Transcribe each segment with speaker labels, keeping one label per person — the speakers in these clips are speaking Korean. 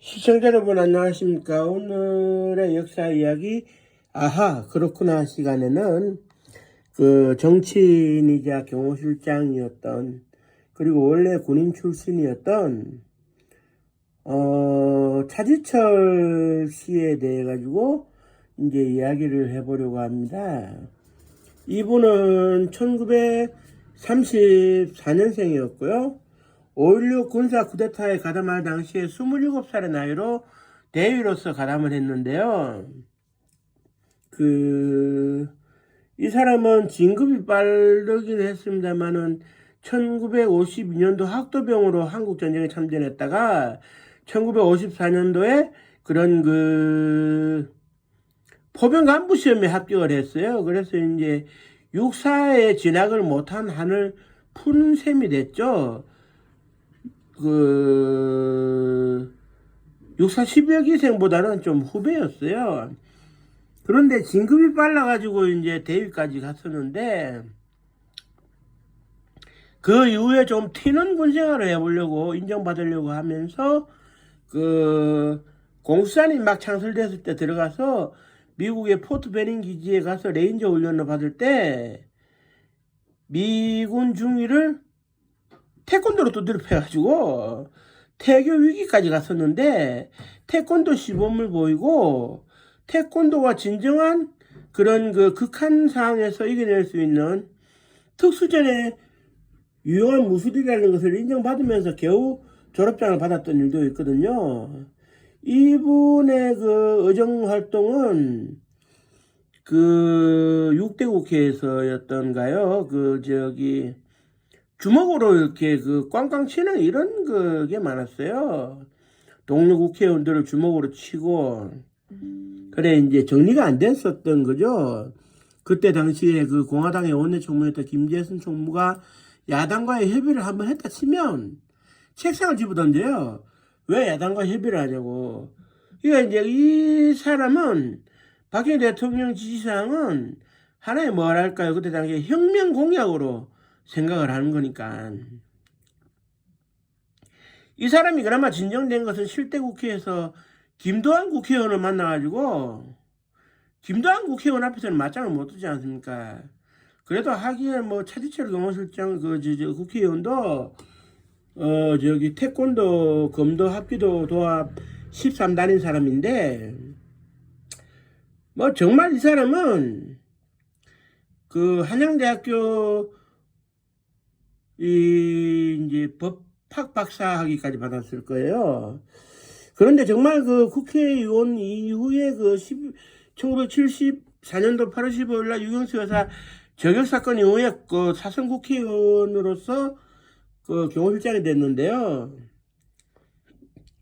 Speaker 1: 시청자 여러분 안녕하십니까. 오늘의 역사 이야기 아하 그렇구나 시간에는 그 정치인이자 경호실장이었던 그리고 원래 군인 출신이었던 차지철 씨에 대해 가지고 이제 이야기를 해보려고 합니다. 이분은 1934년생이었고요. 5.16 군사 쿠데타에 가담할 당시에 27살의 나이로 대위로서 가담을 했는데요. 이 사람은 진급이 빠르긴 했습니다만은 1952년도 학도병으로 한국전쟁에 참전했다가 1954년도에 그런 포병 간부 시험에 합격을 했어요. 그래서 이제 육사에 진학을 못한 한을 푼 셈이 됐죠. 육사 12여 기생보다는 좀 후배였어요. 그런데 진급이 빨라가지고 이제 대위까지 갔었는데, 그 이후에 좀 튀는 군 생활을 해보려고 인정받으려고 하면서, 공수단이 막 창설됐을 때 들어가서 미국의 포트 베닝 기지에 가서 레인저 훈련을 받을 때, 미군 중위를 태권도로 두드려 패가지고 태교 위기까지 갔었는데 태권도 시범을 보이고 태권도와 진정한 그런 극한 상황에서 이겨낼 수 있는 특수전의 유용한 무술이라는 것을 인정받으면서 겨우 졸업장을 받았던 일도 있거든요. 이분의 의정 활동은 6대 국회에서였던가요? 주먹으로 이렇게 꽝꽝 치는 이런 게 많았어요. 동료 국회의원들을 주먹으로 치고, 그래, 이제 정리가 안 됐었던 거죠. 그때 당시에 공화당의 원내총무였던 김재선 총무가 야당과의 협의를 한번 했다 치면 책상을 집어던져요. 왜 야당과 협의를 하냐고. 그러니까 이제 이 사람은 박정희 대통령 지시사항은 하나의 뭐랄까요. 그때 당시에 혁명 공약으로 생각을 하는 거니까. 이 사람이 그나마 진정된 것은 실대 국회에서 김도한 국회의원을 만나가지고 김도한 국회의원 앞에서는 맞짱을 못 두지 않습니까? 그래도 하기에 차지철 경호실장 국회의원도 태권도 검도 합기도 도합 13단인 사람인데 정말 이 사람은 한양대학교 이제 법학 박사학위까지 받았을 거예요. 그런데 정말 국회의원 이후에 1974년도 8월 15일 날 유경수 여사 저격 사건 이후에 사선 국회의원으로서 경호실장이 됐는데요.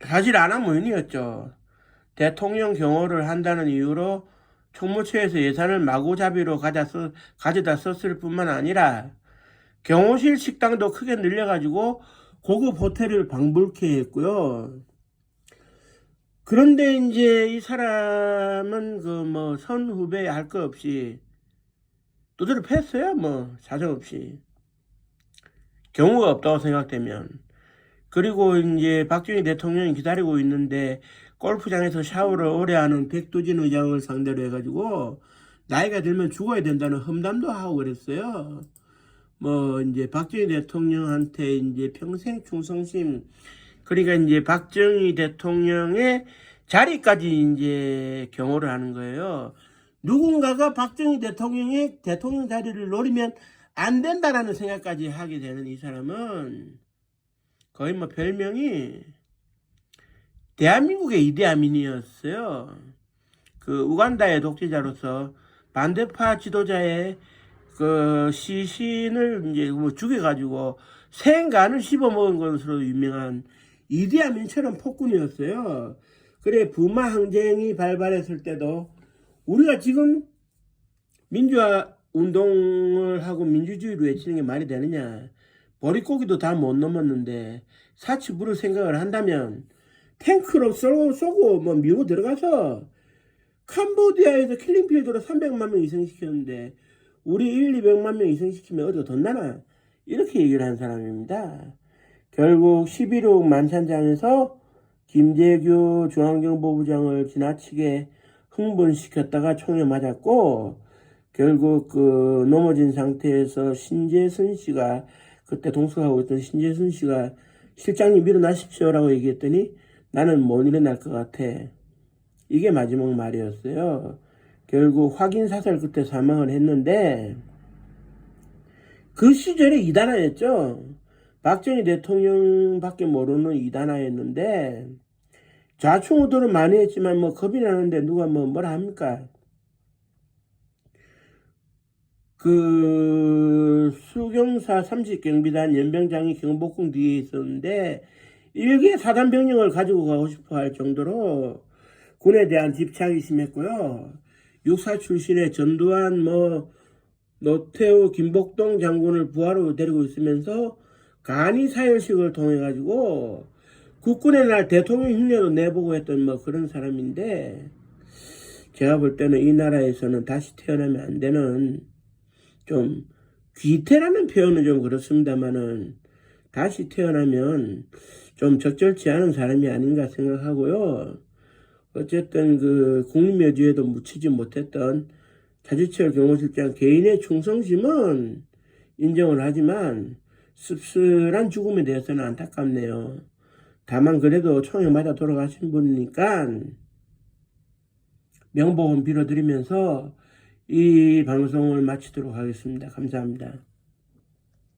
Speaker 1: 사실 안하무인이었죠. 대통령 경호를 한다는 이유로 총무처에서 예산을 마구잡이로 가져다 썼을 뿐만 아니라 경호실 식당도 크게 늘려가지고 고급 호텔을 방불케 했고요. 그런데 이제 이 사람은 선후배 할 거 없이 두드려 팼어요. 사정없이. 경우가 없다고 생각되면. 그리고 이제 박정희 대통령이 기다리고 있는데 골프장에서 샤워를 오래 하는 백두진 의장을 상대로 해가지고 나이가 들면 죽어야 된다는 험담도 하고 그랬어요. 이제 박정희 대통령한테 이제 평생 충성심, 그러니까 이제 박정희 대통령의 자리까지 이제 경호를 하는 거예요. 누군가가 박정희 대통령의 대통령 자리를 노리면 안 된다라는 생각까지 하게 되는 이 사람은 거의 별명이 대한민국의 이디아민이었어요. 우간다의 독재자로서 반대파 지도자의 시신을 이제 죽여가지고 생간을 씹어먹은 것으로 유명한 이디아민처럼 폭군이었어요. 그래, 부마 항쟁이 발발했을 때도 우리가 지금 민주화 운동을 하고 민주주의를 외치는 게 말이 되느냐. 보릿고기도 다 못 넘었는데 사치 부를 생각을 한다면 탱크로 쏘고 밀고 들어가서 캄보디아에서 킬링필드로 300만 명 이승시켰는데 우리 200만 명 이승시키면 어디가 돈 나나? 이렇게 얘기를 한 사람입니다. 결국 11.6 만찬장에서 김재규 중앙정보부장을 지나치게 흥분시켰다가 총에 맞았고, 결국 그 넘어진 상태에서 신재선 씨가, 그때 동석하고 있던 신재선 씨가 실장님 일어나십시오라고 얘기했더니 나는 못 일어날 것 같아. 이게 마지막 말이었어요. 결국 확인 사살 그때 사망을 했는데, 그 시절에 이단아였죠. 박정희 대통령밖에 모르는 이단아였는데, 좌충우돌은 많이 했지만 뭐 겁이 나는데 누가 뭐라 합니까? 그 수경사 30경비단 연병장이 경복궁 뒤에 있었는데 일개 사단병력을 가지고 가고 싶어 할 정도로 군에 대한 집착이 심했고요. 육사 출신의 전두환, 노태우, 김복동 장군을 부하로 데리고 있으면서 간이 사열식을 통해 가지고 국군의 날 대통령 흉내도 내보고 했던 그런 사람인데, 제가 볼 때는 이 나라에서는 다시 태어나면 안 되는, 좀 귀태라는 표현은 좀 그렇습니다만은 다시 태어나면 좀 적절치 않은 사람이 아닌가 생각하고요. 어쨌든 그 국립묘지에도 묻히지 못했던 차지철 경호실장 개인의 충성심은 인정을 하지만 씁쓸한 죽음에 대해서는 안타깝네요. 다만 그래도 총에 맞아 돌아가신 분이니까 명복은 빌어드리면서 이 방송을 마치도록 하겠습니다. 감사합니다.